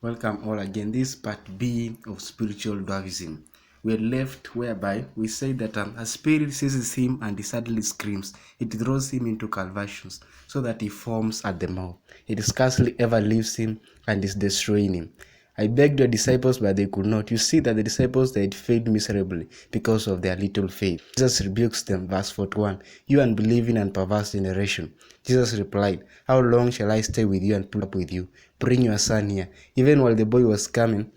Welcome all again. This is part B of spiritual dwarfism. We're left whereby we say that a spirit seizes him and he suddenly screams. It throws him into convulsions so that he foams at the mouth. It scarcely ever leaves him and is destroying him. I begged your disciples, but they could not. You see that the disciples, they had failed miserably because of their little faith. Jesus rebukes them, verse 41, "You unbelieving and perverse generation." Jesus replied, "How long shall I stay with you and put up with you? Bring your son here." Even while the boy was coming,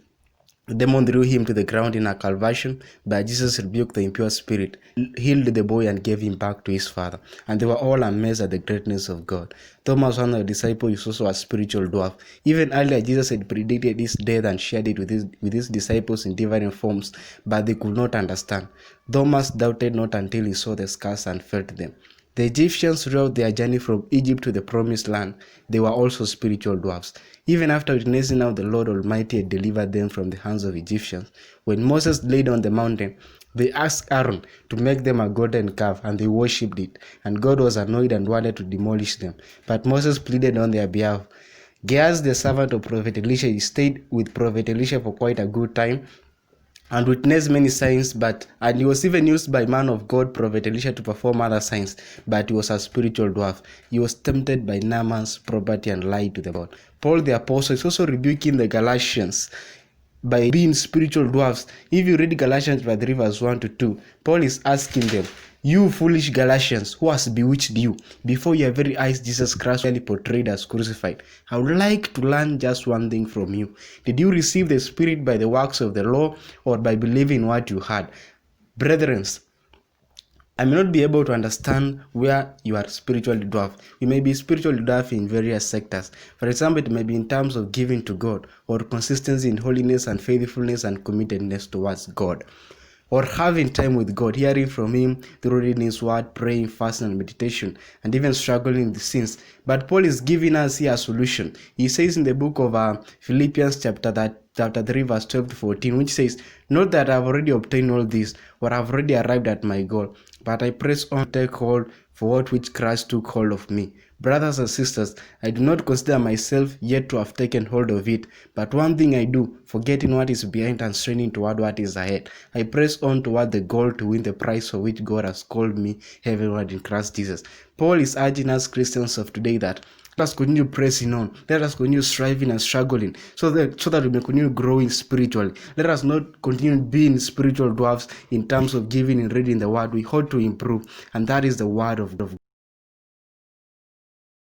the demon threw him to the ground in a convulsion, but Jesus rebuked the impure spirit, healed the boy, and gave him back to his father. And they were all amazed at the greatness of God. Thomas, one of the disciples, is also a spiritual dwarf. Even earlier, Jesus had predicted his death and shared it with his disciples in different forms, but they could not understand. Thomas doubted not until he saw the scars and felt them. The Egyptians, throughout their journey from Egypt to the promised land, they were also spiritual dwarfs. Even after witnessing how the Lord Almighty had delivered them from the hands of Egyptians, when Moses laid on the mountain, they asked Aaron to make them a golden calf, and they worshipped it. And God was annoyed and wanted to demolish them. But Moses pleaded on their behalf. Gehazi, the servant of Prophet Elisha, he stayed with Prophet Elisha for quite a good time and witnessed many signs, and he was even used by man of God, Prophet Elisha, to perform other signs, but he was a spiritual dwarf. He was tempted by Naaman's property and lied to the Lord. Paul the apostle is also rebuking the Galatians by being spiritual dwarfs. If you read Galatians 3 verse 1 to 2, Paul is asking them, "You foolish Galatians, who has bewitched you? Before your very eyes Jesus Christ really portrayed as crucified. I would like to learn just one thing from you. Did you receive the Spirit by the works of the law or by believing what you heard?" Brethren, I may not be able to understand where you are spiritually dwarf. We may be spiritually dwarf in various sectors. For example, it may be in terms of giving to God, or consistency in holiness and faithfulness and committedness towards God, or having time with God, hearing from Him through reading His Word, praying, fasting, and meditation, and even struggling with sins. But Paul is giving us here a solution. He says in the book of Philippians chapter 3 verse 12 to 14, which says, "Not that I have already obtained all this, or I have already arrived at my goal, but I press on to take hold for what which Christ took hold of me." Brothers and sisters, I do not consider myself yet to have taken hold of it, but one thing I do, forgetting what is behind and straining toward what is ahead, I press on toward the goal to win the prize for which God has called me heavenward in Christ Jesus. Paul is urging us Christians of today that let us continue pressing on. Let us continue striving and struggling so that we may continue growing spiritually. Let us not continue being spiritual dwarfs in terms of giving and reading the word. We ought to improve, and that is the word of God.